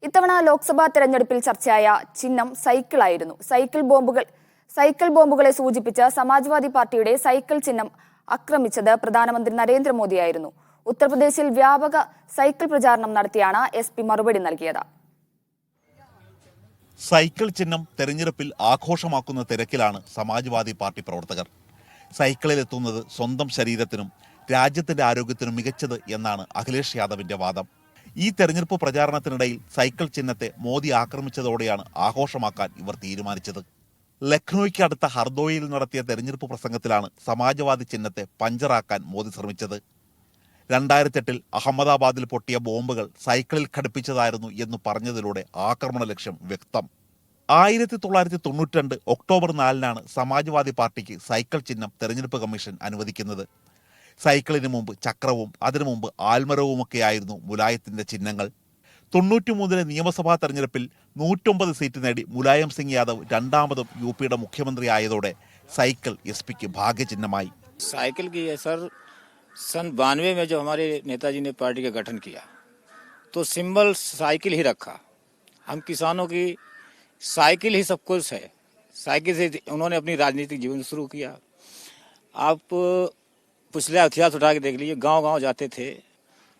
ഇത്തവണ ലോക്സഭാ തെരഞ്ഞെടുപ്പിൽ ചർച്ചയായ ചിഹ്നം സൈക്കിളായിരുന്നു. സൈക്കിൾ ബോംബുകളെ സൂചിപ്പിച്ച് സമാജ്വാദി പാർട്ടിയുടെ സൈക്കിൾ ചിഹ്നം ആക്രമിച്ചത് പ്രധാനമന്ത്രി നരേന്ദ്രമോദിയായിരുന്നു. ഉത്തർപ്രദേശിൽ വ്യാപക സൈക്കിൾ പ്രചാരണം നടത്തിയാണ് SP മറുപടി നൽകിയത്. സൈക്കിൾ ചിഹ്നം തെരഞ്ഞെടുപ്പിൽ ആഘോഷമാക്കുന്ന തിരക്കിലാണ് സമാജ്വാദി പാർട്ടി പ്രവർത്തകർ. സൈക്കിളിലെത്തുന്നത് സ്വന്തം ശരീരത്തിനും രാജ്യത്തിന്റെ ആരോഗ്യത്തിനും മികച്ചത് എന്നാണ് അഖിലേഷ് യാദവിന്റെ വാദം. ഈ തെരഞ്ഞെടുപ്പ് പ്രചാരണത്തിനിടയിൽ സൈക്കിൾ ചിഹ്നത്തെ മോദി ആക്രമിച്ചതോടെയാണ് ആഘോഷമാക്കാൻ ഇവർ തീരുമാനിച്ചത്. ലക്നൌയ്ക്ക് അടുത്ത ഹർദോയിൽ നടത്തിയ തെരഞ്ഞെടുപ്പ് പ്രസംഗത്തിലാണ് സമാജ്വാദി ചിഹ്നത്തെ പഞ്ചറാക്കാൻ മോദി ശ്രമിച്ചത്. 2008 അഹമ്മദാബാദിൽ പൊട്ടിയ ബോംബുകൾ സൈക്കിളിൽ ഘടിപ്പിച്ചതായിരുന്നു എന്ന് പറഞ്ഞതിലൂടെ ആക്രമണ ലക്ഷ്യം വ്യക്തം. 1992 ഒക്ടോബർ 4 സമാജ്വാദി പാർട്ടിക്ക് സൈക്കിൾ ചിഹ്നം തെരഞ്ഞെടുപ്പ് കമ്മീഷൻ അനുവദിക്കുന്നത്. സൈക്കിളിന് മുമ്പ് ചക്രവും അതിനു മുമ്പ് ആൽമരവുമൊക്കെയായിരുന്നു മുലായത്തിന്റെ ചിഹ്നങ്ങൾ. 93 നിയമസഭാ തെരഞ്ഞെടുപ്പിൽ 109 സീറ്റ് നേടി മുലായം സിംഗ് യാദവ് രണ്ടാമതും UPയുടെ മുഖ്യമന്ത്രിയായതോടെ സൈക്കിൾ SP-ക്ക് ഭാഗ്യചിഹ്നമായി. साइकिल की है सर, सन 92 में जो हमारे नेताजी ने पार्टी का गठन किया तो सिंबल साइकिल ही रखा. हम किसानों की साइकिल ही सब कुछ है. साइकिल से उन्होंने अपनी राजनीतिक जीवन शुरू किया. आप पिछले इतिहास उठा के देख लीजिए, गांव-गांव जाते थे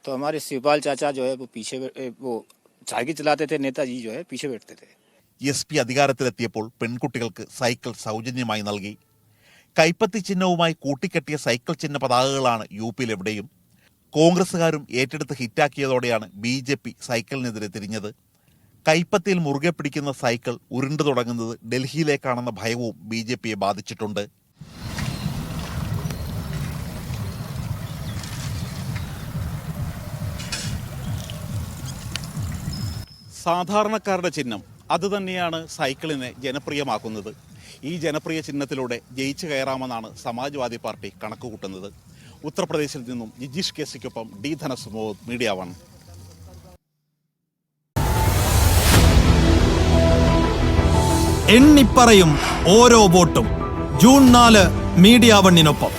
तो हमारे शिवपाल चाचा जो है वो साइकिल चलाते थे, नेताजी जो है पीछे बैठते थे. SP അധികാരത്തിലെത്തിയപ്പോൾ പെൺകുട്ടികൾക്ക് സൈക്കിൾ സൗജന്യമായി നൽകി. കൈപ്പത്തി ചിഹ്നവുമായി കൂട്ടിക്കെട്ടിയ സൈക്കിൾ ചിഹ്ന പതാകകളാണ് UPയിലെവിടെയും. കോൺഗ്രസുകാരും ഏറ്റെടുത്ത് ഹിറ്റാക്കിയതോടെയാണ് BJP സൈക്കിളിനെതിരെ തിരിഞ്ഞത്. കൈപ്പത്തിയിൽ മുറുകെ പിടിക്കുന്ന സൈക്കിൾ ഉരുണ്ടു തുടങ്ങുന്നത് ഡൽഹിയിലേക്കാണെന്ന ഭയവും BJPയെ ബാധിച്ചിട്ടുണ്ട്. സാധാരണക്കാരുടെ ചിഹ്നം അതുതന്നെയാണ് സൈക്കിളിനെ ജനപ്രിയമാക്കുന്നത്. ഈ ജനപ്രിയ ചിഹ്നത്തിലൂടെ ജയിച്ചു കയറാമെന്നാണ് സമാജ്വാദി പാർട്ടി കണക്കുകൂട്ടുന്നത്. ഉത്തർപ്രദേശിൽ നിന്നും ജിജീഷ് കേസിക്കൊപ്പം D ധനസ്, മീഡിയ 1. എണ്ണിപ്പറയും ഓരോ വോട്ടും. June 4 media 1-നൊപ്പം.